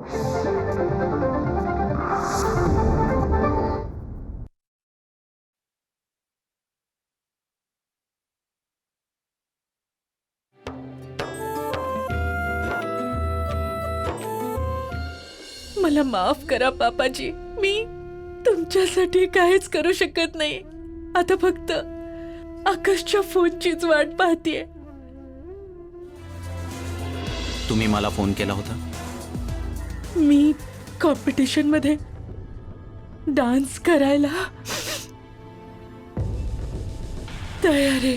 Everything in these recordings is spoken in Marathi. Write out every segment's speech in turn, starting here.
मला माफ करा पापाजी, मी तुमच्यासाठी काहीच करू शकत नाही. आता फक्त आकाशच्या फोनचीच वाट पाहतेय. तुम्ही मला फोन केला होता? मी कॉम्पिटिशन मध्ये डान्स करायला तयार आहे.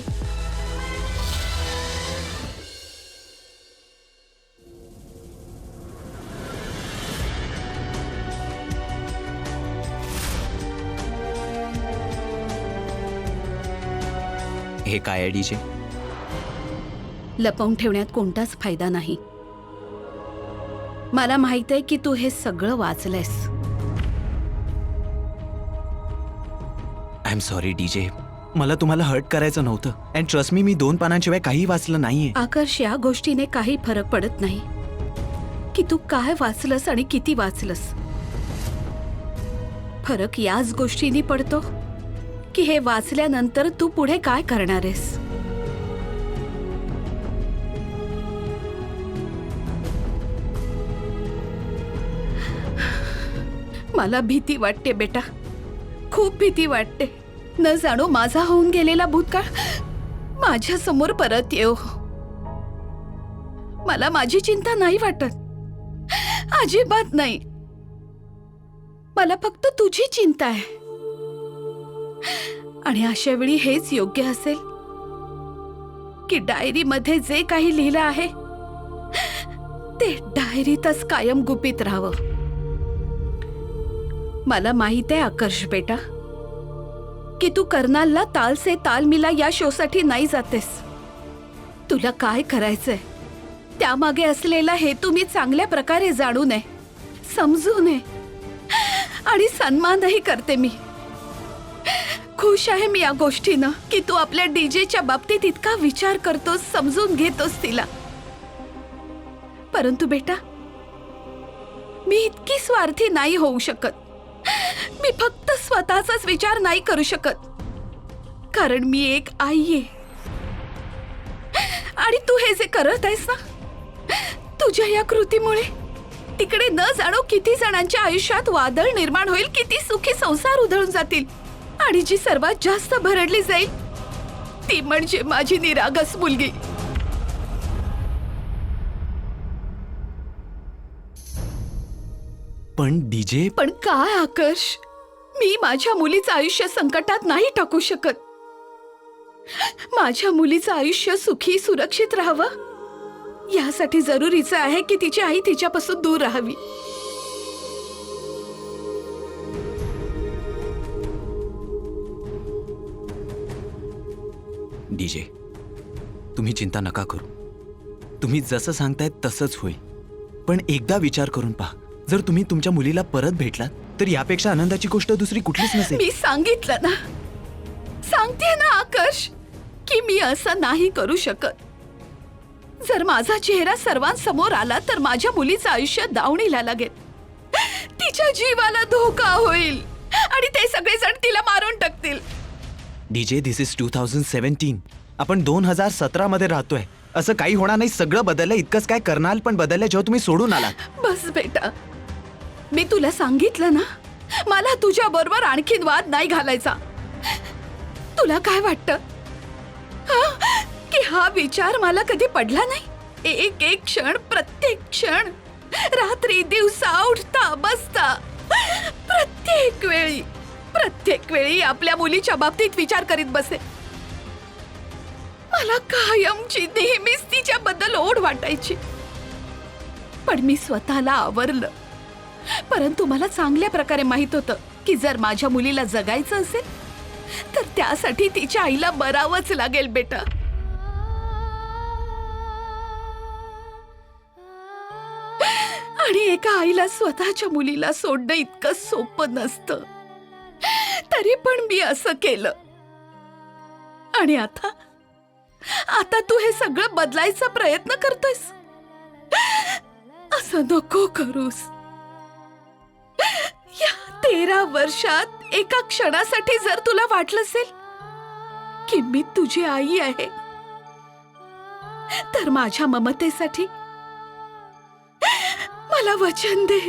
हे काय आहे डीजे? लपवून ठेवण्यात कोणताच फायदा नाही. मला माहित आहे की तू हे सगळं वाचलंयस. आय एम सॉरी डीजे, मला तुम्हाला हर्ट करायचं नव्हतं. अँड ट्रस्ट मी 2 पानांशिवाय काही वाचलं नाहीये. आकर्ष, या गोष्टीने काही फरक पडत नाही की तू काय वाचलंस आणि किती वाचलंस. फरक याच गोष्टींनी पडतो की हे वाचल्यानंतर तू पुढे काय करणार आहेस. मला भीती वाटते बेटा, खूप भीती वाटते. न जाणो माझा होऊन गेलेला भूतकाळ माझ्या समोर परत येऊ. मला माझी चिंता नाही वाटत, अजिबात नाही. मला फक्त तुझी चिंता आहे. आणि अशा वेळी हेच योग्य असेल की डायरीमध्ये जे काही लिहिलं आहे ते डायरीतच कायम गुपित राहावं. मला माहित आहे आकर्ष बेटा की तू कर्नालला ताल से ताल मिला या शोसाठी नाही जातेस. तुला काय करायचंय त्यामागे असलेला हेतू मी चांगल्या प्रकारे जाणू नये, समजू नये आणि सन्मानही करते. मी खुश आहे मी या गोष्टीनं की तू आपल्या डीजेच्या बाबतीत इतका विचार करतोस, समजून घेतोस तिला. परंतु बेटा, मी इतकी स्वार्थी नाही होऊ शकत. मी फक्त स्वतःचाच विचार नाही करू शकत, कारण मी एक आई आहे. आणि तू हे जे करत आहेस ना, तुझ्या या कृतीमुळे तिकडे न जाणो किती जणांच्या आयुष्यात वादळ निर्माण होईल, किती सुखी संसार उधळून जातील. आणि जी सर्वात जास्त भरडली जाईल ती म्हणजे माझी निरागस मुलगी. पण डीजे, पण काय आकर्ष, मी माझ्या मुलीचं आयुष्य संकटात नाही टाकू शकत. माझ्या मुलीचं आयुष्य सुखी सुरक्षित राहावं यासाठी जरुरीचं आहे की तिची आई तिच्यापासून दूर राहावी. डीजे, तुम्ही चिंता नका करू. तुम्ही जसं सांगताय तसंच होईल. पण एकदा विचार करून पहा, जर तुम्ही तुमच्या मुलीला परत भेटलात तर यापेक्षा आनंदाची गोष्ट दुसरी कुठलीच नसेल. मी सांगितलं ना, सांगते ना आकर्ष की मी असं नाही करू शकत. जर माझा चेहरा सर्वांसमोर आला तर माझ्या मुलीचं आयुष्य दावणीला लागेल, तिच्या जीवाला धोका होईल आणि ते सगळेजण तिला मारून टाकतील. DJ, this is 2017. आपण 2017 मध्ये राहतोय. असं काही होणार नाही. सगळं बदललंय. इतकंच काय, कर्नाल पण बदललंय जेव्हा तुम्ही सोडून आलात. बस बेटा, मी तुला सांगितलं ना, मला तुझ्या बरोबर आणखीन वाद नाही घालायचा. तुला काय वाटतं की हा विचार मला कधी पडला नाही? एक एक क्षण, प्रत्येक क्षण, रात्री दिवसा, उठता बसता, प्रत्येक वेळी आपल्या मुलीच्या बाबतीत विचार करीत बसे. मला कायमची नेहमीच तिच्याबद्दल ओढ वाटायची. पण मी स्वतःला आवरलं. परंतु मला चांगल्या प्रकारे माहित होतं की जर माझ्या मुलीला जगायचं असेल तर त्यासाठी तिच्या आईला मरावंच लागेल बेटा. आणि एका आईला स्वतःच्या मुलीला सोडणं इतकं सोपं नसतं. तरी पण मी असं केलं. आणि आता तू हे सगळं बदलायचा प्रयत्न करतोयस. असं नको करूस. या 13 वर्षात एका क्षणासाठी जर तुला वाटलं असेल की मी तुझी आई आहे, तर माझ्या ममतेसाठी मला वचन दे.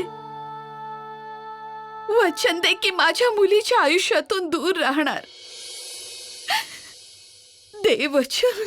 वचन दे की माझ्या मुलीच्या आयुष्यातून दूर राहणार. दे वचन.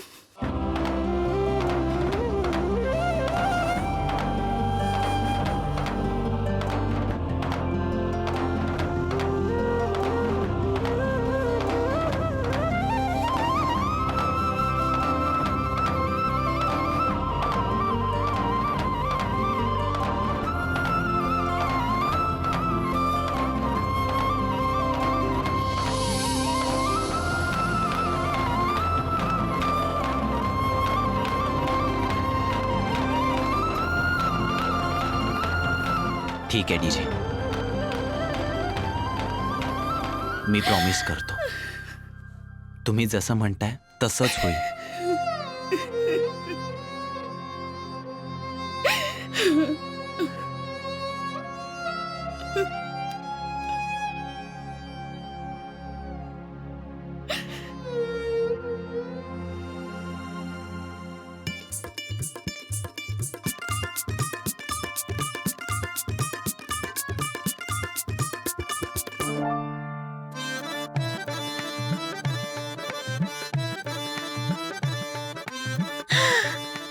ठीक आहे डीजे, मी प्रॉमिस करतो, तुम्ही जसं म्हणताय तसंच होईल.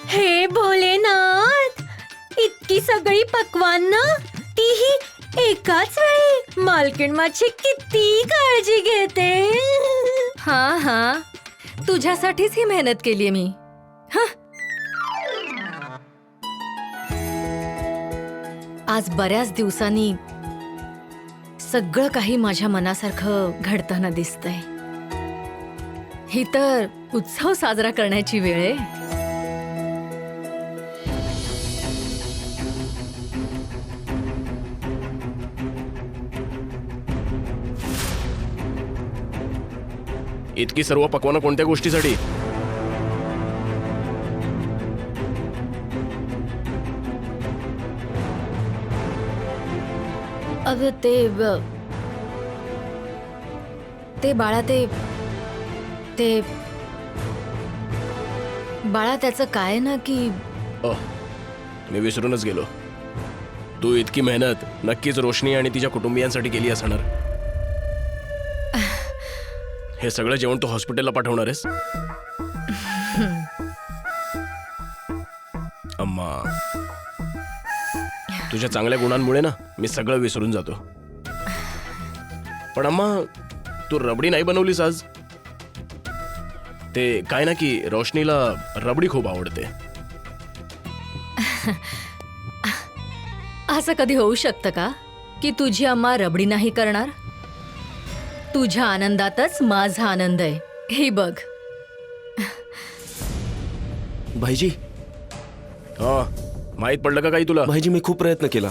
हे भोलेनाथ, इतकी सगळी पक्वान्न, तीही एकाच वेळी. मालकीण माझी किती काळजी घेते. हा हा, तुझ्यासाठीच ही मेहनत केलीये मी. आज बऱ्याच दिवसांनी सगळं काही माझ्या मनासारखं घडताना दिसतंय. ही तर उत्सव साजरा करण्याची वेळ आहे. इतकी सर्व पक्वानं कोणत्या गोष्टीसाठी? अगं ते बाळा, ते बाळा, त्याचं काय ना की मी विसरूनच गेलो. तू इतकी मेहनत नक्कीच रोशनी आणि तिच्या कुटुंबियांसाठी केली असणार. हे सगळं जेवण तू हॉस्पिटलला पाठवणार आहेस? अम्मा, तुझ्या चांगल्या गुणांमुळे ना मी सगळं विसरून जातो. पण अम्मा, तू रबडी नाही बनवलीस आज? ते काय ना की रोशनीला रबडी खूप आवडते. असं कधी होऊ शकतं का की तुझी अम्मा रबडी नाही करणार? तुझ्या आनंदातच माझा आनंद आहे, हे बघ. भाईजी, हा, माहित पडलं का काही तुला? भाईजी, मी खूप प्रयत्न केला,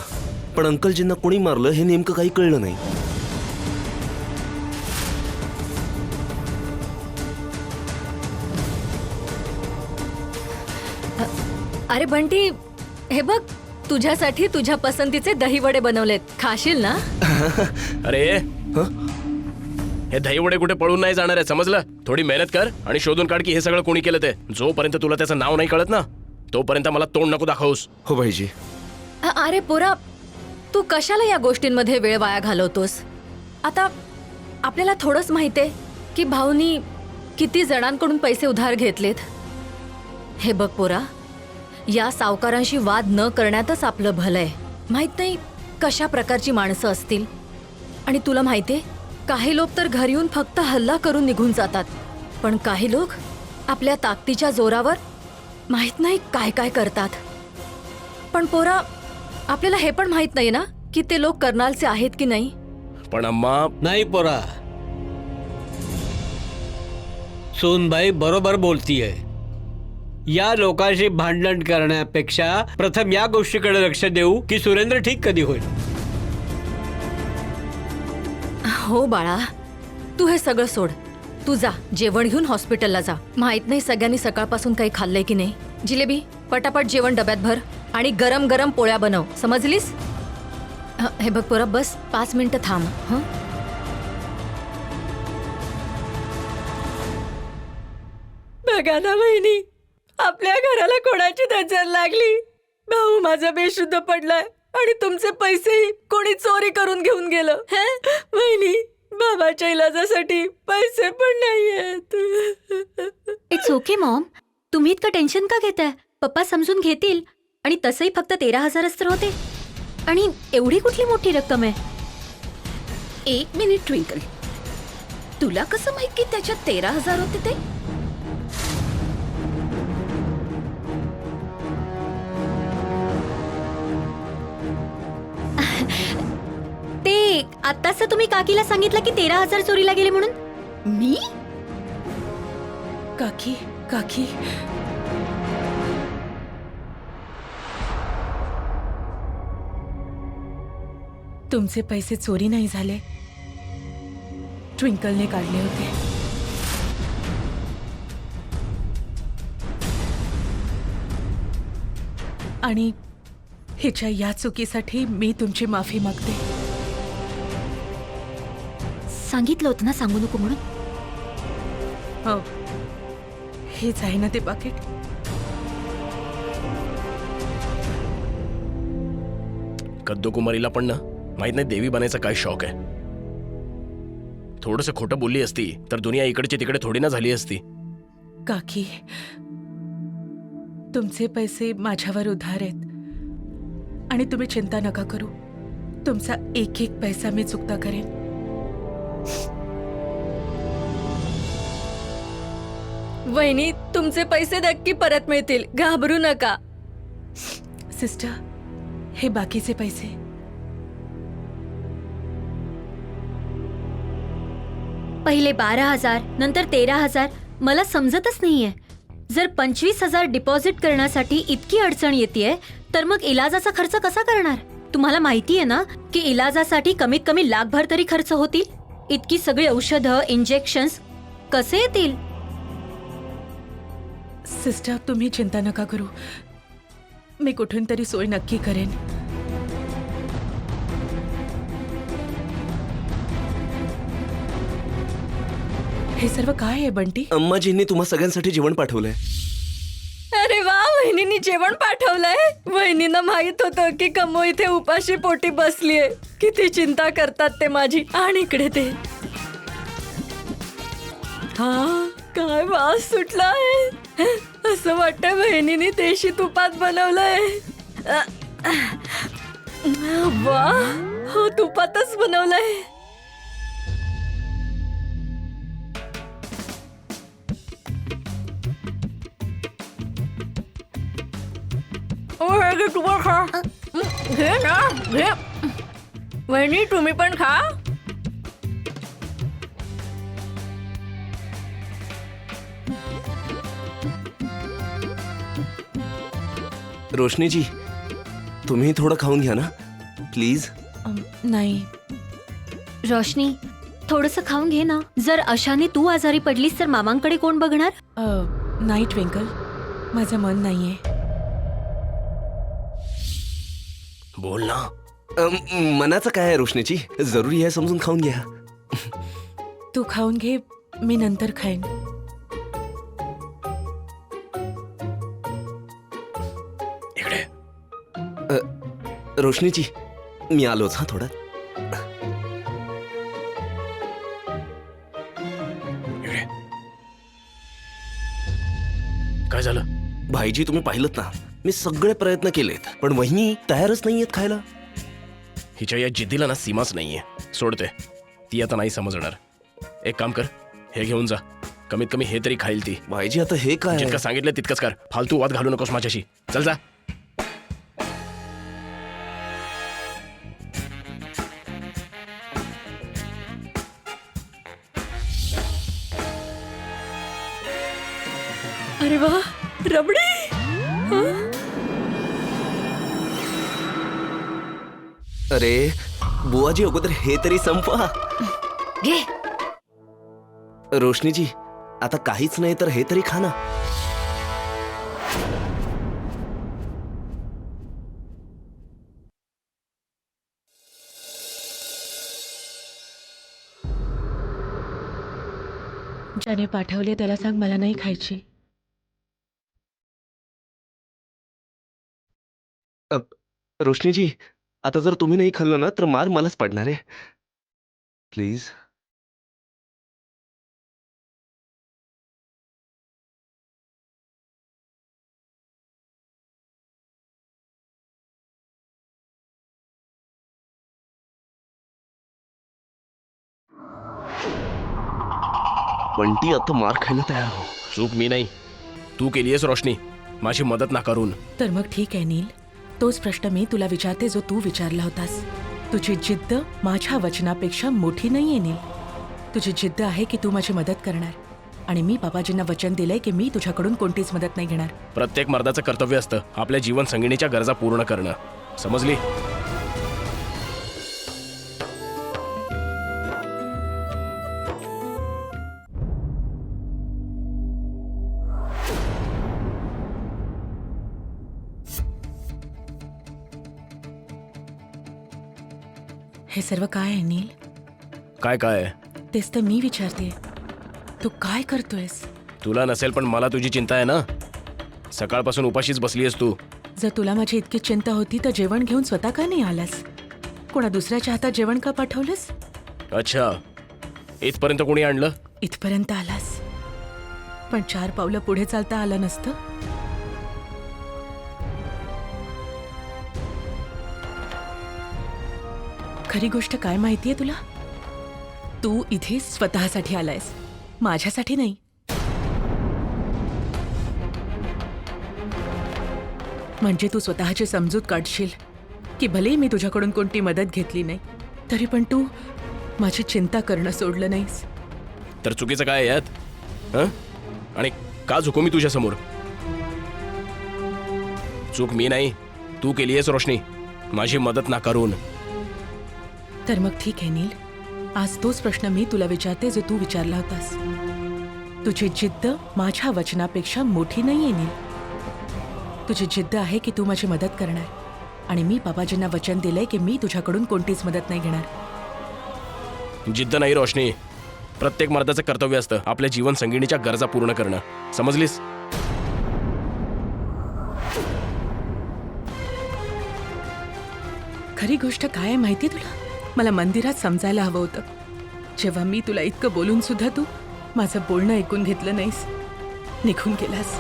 पण अंकलजींना कोणी मारलं हे नेमकं काही कळलं नाही. अरे बंटी, हे बघ, तुझ्यासाठी तुझ्या पसंतीचे दहीवडे बनवलेत, खाशील ना? अरे हे दहीवडे कुठे पळून नाही जाणार आहे, समजलं? थोडी मेहनत कर आणि शोधून काढ की हे सगळं कोणी केलं ते. जोपर्यंत तुला त्याचं नाव नाही कळत ना, तोपर्यंत मला तोंड नको दाखवूस. हो भाईजी. अरे पोरा, तू कशाला या गोष्टींमध्ये वेळ वाया घालवतोस? आता आपल्याला थोडंच माहितीये की भाऊनी किती जणांकडून पैसे उधार घेतलेत. हे बघ पोरा, या सावकारांशी वाद न करण्यातच आपलं भलंय. माहित नाही कशा प्रकारची माणसं असतील. आणि तुला माहितीये, काही लोक तर घरी येऊन फक्त हल्ला करून निघून जातात, पण काही लोक आपल्या ताकदीच्या जोरावर माहित नाही काय काय करतात. पण पोरा, आपल्याला हे पण माहित नाही ना की ते लोक कर्नालचे आहेत की नाही. पण अम्मा, नाही पोरा, सोनबाई बरोबर बोलतीये. या लोकांशी भांडण करण्यापेक्षा प्रथम या गोष्टीकडे लक्ष देऊ की सुरेंद्र ठीक कधी होईल. हो बाळा, तू हे सगळं सोड. तू जा, जेवण घेऊन हॉस्पिटलला जा. माहित नाही सगळ्यांनी सकाळपासून काही खाल्लंय की नाही. जिलेबी, पटापट जेवण डब्यात भर आणि गरम गरम पोळ्या बनव, समजलीस? हे बघ पोरा, बस 5 मिनिटं थांब. हं? बघा ना वहिनी, आपल्या घराला कोणाची नजर लागली. भाऊ माझा बेशुद्ध पडलाय आणि तुमचे पैसेही कोणी चोरी करून घेऊन गेलं. वहिनी, बाबाच्या इलाजासाठी पैसे पण नाहीयेत. इट्स ओके मॉम, तुम्ही इतकं टेन्शन का घेताय? पप्पा समजून घेतील. आणि तसंही फक्त 13,000च तर होते. आणि एवढी कुठली मोठी रक्कम आहे? 1 मिनिट ट्विंकल, तुला कसं माहित की त्याच्यात 13,000 होते ते? ते आत्ताच तुम्ही काकीला सांगितलं की 13,000 चोरीला गेले म्हणून. मी? काकी, काकी, तुमचे पैसे चोरी नाही झाले, ट्विंकलने काढले होते. आणि हिच्या या चुकीसाठी मी तुमची माफी मागते. सांगितलं होतं ना सांगू नको म्हणून. हो, हेच आहे ना ते पाकिट. कद्दूकुमारीला पण ना माहित नाही देवी बनायचा काय शौक आहे. थोडंसं खोटं बोलली असती तर दुनिया इकडची तिकडे थोडी ना झाली असती. काकी, तुमचे पैसे माझ्यावर उधार आहेत आणि तुम्ही चिंता नका करू. तुमचा एक एक पैसा मी चुकता करेन. वहिनी, तुमचे पैसे नक्की परत मिळतील, घाबरू नका. सिस्टर, हे बाकीचे पैसे. पहिले 12,000, नंतर 13,000. मला समजतच नाहीये. जर 25,000 डिपॉझिट करण्यासाठी इतकी अडचण येतेय, तर मग इलाजाचा खर्च कसा करणार? तुम्हाला माहितीये ना की इलाजासाठी कमीत कमी लाखभर तरी खर्च होतील. इतकी सगळी औषधं, इंजेक्शन्स कसे येतील? सिस्टर, तुम्ही चिंता नका करू. मी कुठून तरी सोय नक्की करेन. हे सर्व काय आहे बंटी? अम्माजींनी तुम्हा सगळ्यांसाठी जेवण पाठवलंय. अरे वा, वहिनींनी जेवण पाठवलंय. वहिनींना माहित होतं की कमो इथे उपाशी पोटी बसलीये. किती चिंता करतात ते माझी. आणि इकडे ते, हा काय वास सुटलाय. असं वाटतंय वहिनींनी देशी तुपात बनवलंय. वा, हो तुपातच बनवलंय. तुपात खा. घे ना, घे. वहिनी, तुम्ही पण खा. रोशनीजी, तुम्ही थोडं खाऊन घ्या ना प्लीज. नाही, रोशनी, थोडंसं खाऊन घे ना. जर अशाने तू आजारी पडलीस तर मामांकडे कोण बघणार? नाही ट्विंकल, माझं मन नाहीये. बोल ना. मनाचं काय आहे रोशनीजी, जरुरी आहे समजून खाऊन घ्या. तू खाऊन घे, मी नंतर खाईन. इकडे रोशनीजी, मी आलोच हा थोडं. इकडे. काय झालं? भाईजी, तुम्ही पाहिलं ना, मी सगळे प्रयत्न केलेत पण वहिनी तयारच नाहीयेत खायला. हिच्या या जिद्दीला ना सीमाच नाहीये. सोडते, ती आता नाही समजणार. एक काम कर, हे घेऊन जा. कमीत कमी हे तरी खाईल ती. भाईजी, आता हे काय? जितकं सांगितलं तितकंच कर. फालतू वाद घालू नकोस माझ्याशी. चल जा. अरे वा, रबडी. अरे बुवाजी, अगोदर हे तरी संपवा. घे. रोशनीजी, आता काहीच नाही तर हे तरी खा ना. ज्याने पाठवले त्याला सांग मला नाही खायची. रोशनीजी, आता जर तुम्ही नाही खाल्लं ना तर मार मलाच पडणार आहे. प्लीज. बंटी आता मार खायला तयार हो. चूक मी नाही, तू केलीयस रोशनी, माझी मदत नाकारून. तर मग ठीक आहे नील, तोच प्रश्न मी तुला विचारते जो तू विचारला होतास. तुझी जिद्द माझ्या वचनापेक्षा मोठी नाहीये नील. तुझी जिद्द आहे की तू माझी मदत करणार, आणि मी बाबाजींना वचन दिलंय की मी तुझ्याकडून कोणतीच मदत नाही घेणार. प्रत्येक मर्दाचं कर्तव्य असतं आपल्या जीवन संगिणीच्या गरजा पूर्ण करणं, समजली? हे सर्व काय आहे नील? काय काय? तेच तर मी विचारते, तू काय करतोयस? तुला नसेल पण मला तुझी चिंता आहे ना. सकाळपासून उपाशीच बसलीयस तू. जर तुला माझी इतकी चिंता होती तर जेवण घेऊन स्वतः का नाही आलास? कोणा दुसऱ्याच्या हातात जेवण का पाठवलंस? अच्छा, इथपर्यंत कोणी आणलं? इथपर्यंत आलास, पण 4 पावलं पुढे चालता आलं नसतं? खरी गोष्ट काय माहितीये तुला? तू इथे स्वतःसाठी आलायस, माझ्यासाठी नाही. म्हणजे तू स्वतःची समजूत काढशील की भले मी तुझ्याकडून कोणती मदत घेतली नाही तरी पण तू माझी चिंता करणं सोडलं नाहीस. तर चुकीचं काय आहे यात? हं? आणि का झुकू मी तुझ्या समोर? चूक मी नाही, तू केलीयस रोशनी, माझी मदत नाकारून. तर मग ठीक आहे नील, आज तोच प्रश्न मी तुला विचारते जो तू विचारला होतास. तुझी जिद्द माझ्या वचनापेक्षा मोठी नाहीये नील. तुझी जिद्द आहे की तू माझी मदत करणार, आणि मी बाबाजींना वचन दिलंय की मी तुझ्याकडून कोणतीच मदत नाही घेणार. जिद्द नाही रोशनी, प्रत्येक मर्दाचं कर्तव्य असतं आपल्या जीवन संगिणीच्या गरजा पूर्ण करणं, समजलीस? खरी गोष्ट काय आहे माहितीये तुला? मला मंदिरात समजायला हवं होतं. जेव्हा मी तुला इतकं बोलून सुद्धा तू माझं बोलणं ऐकून घेतलं नाहीस, निघून गेलास.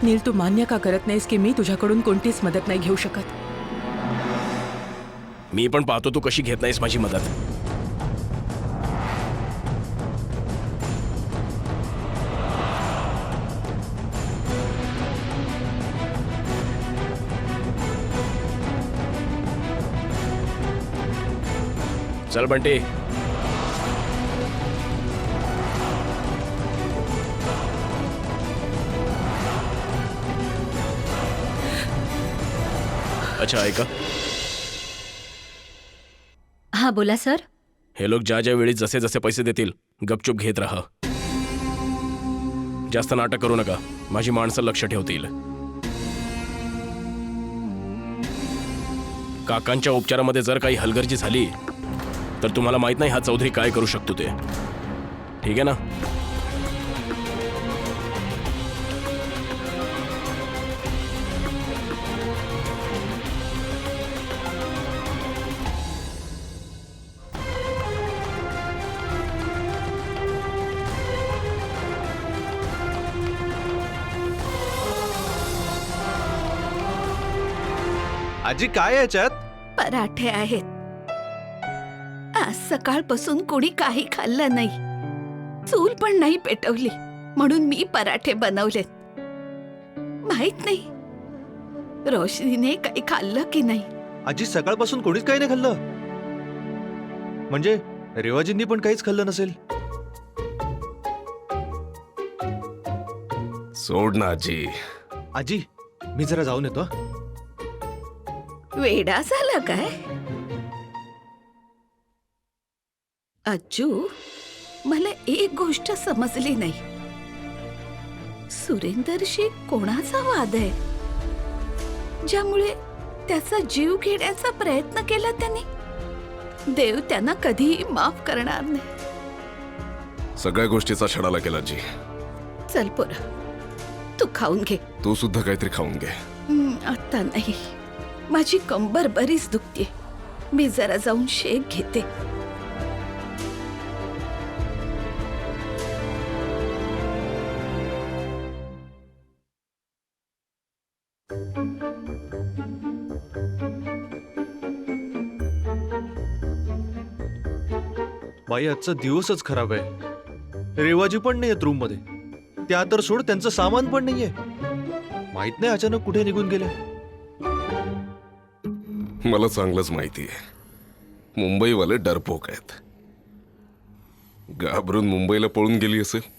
नील, तू मान्य का करत नाहीस की मी तुझ्याकडून कोणतीच मदत नाही घेऊ शकत? मी पण पाहतो तू कशी घेत नाहीस माझी मदत. चल बंटी. अच्छा, ऐका, हा बोला सर. हे लोक ज्या ज्या वेळी जसे जसे पैसे देतील गपचूप घेत राहा. जास्त नाटक करू नका, माझी माणसं लक्ष ठेवतील. काकांच्या उपचारामध्ये जर काही हलगर्जी झाली तर तुम्हाला माहित नाही हा चौधरी काय करू शकतो ते. ठीक आहे ना? आजी, काय याच्यात? पराठे आहेत. आज सकाळपासून कोणी काही खाल्लं नाही, चूल पण नाही पेटवली, म्हणून मी पराठे बनवलेत. माहित नाही रोशनीने काही खाल्लं की नाही. आजी, सकाळपासून कोणीच काही नाही खाल्लं? म्हणजे रेवाजींनी पण काहीच खाल्लं नसेल? सोड ना आजी. आजी, मी जरा जाऊन येतो. वेडा झाला काय अज्जू? मला एक गोष्ट समजली नाही. सुरेंदरशी कोणाचा वाद आहे ज्यामुळे त्याचा जीव घेण्याचा प्रयत्न केला त्यांनी? देव त्यांना कधीही माफ करणार नाही. सगळ्या गोष्टीचा छडा लागेल आजी. चल पोरा, तू खाऊन घे. तू सुद्धा काहीतरी खाऊन घे. आता नाही, माझी कंबर बरीच दुखते. मी जरा जाऊन शेक घेते. बाई, आजचा दिवसच खराब आहे. रेवाजी पण नाहीयेत रूम मध्ये. त्या तर सोड, त्यांचं सामान पण नाहीये. माहित नाही अचानक कुठे निघून गेले. मला चांगलंच माहिती आहे, मुंबईवाले डरपोक आहेत. घाबरून मुंबईला पळून गेली असेल.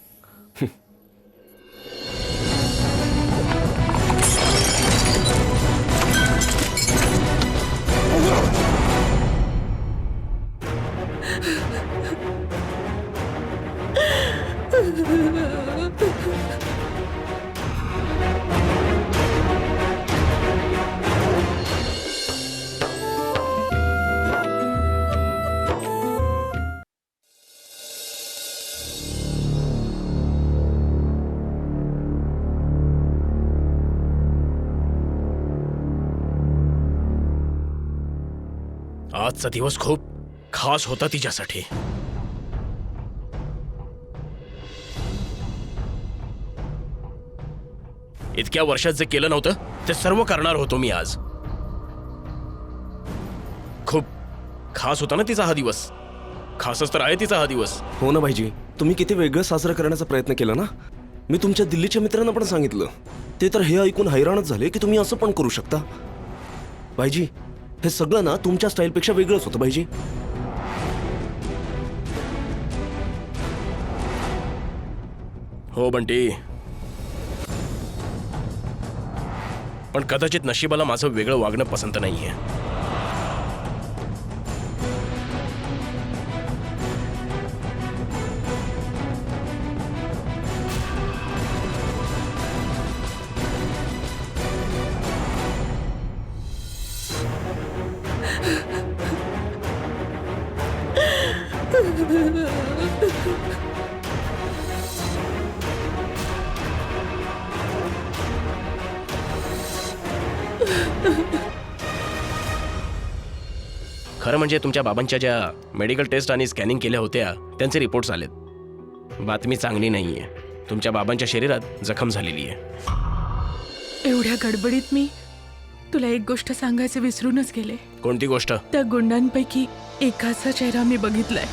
आजचा दिवस खूप खास होता तिच्यासाठी. इतक्या वर्षात जे केलं नव्हतं ते सर्व करणार होतो मी आज. खूप खास होता ना तिचा हा दिवस. खासच तर आहे तिचा हा दिवस. हो ना भाईजी, तुम्ही किती वेगळं साजरं करण्याचा प्रयत्न केला ना. मी तुमच्या दिल्लीच्या मित्रांना पण सांगितलं. ते तर हे ऐकून हैराणच झाले की तुम्ही असं पण करू शकता. भाईजी, हे सगळं ना तुमच्या स्टाईलपेक्षा वेगळंच होतं भाईजी. हो बंटी, पण कदाचित नशिबाला माझं वेगळं वागणं पसंत नाहीये. खरं म्हणजे तुमच्या बाबांच्या ज्या मेडिकल टेस्ट आणि स्कॅनिंग केल्या होत्या त्यांचे रिपोर्ट्स आलेत. बातमी चांगली नाहीये. तुमच्या बाबांच्या शरीरात जखम झालेली आहे. एवढ्या गडबडीत मी तुला एक गोष्ट सांगायचं विसरूनच गेले. कोणती गोष्ट? त्या गुंडांपैकी एकाचा चेहरा मी बघितलाय.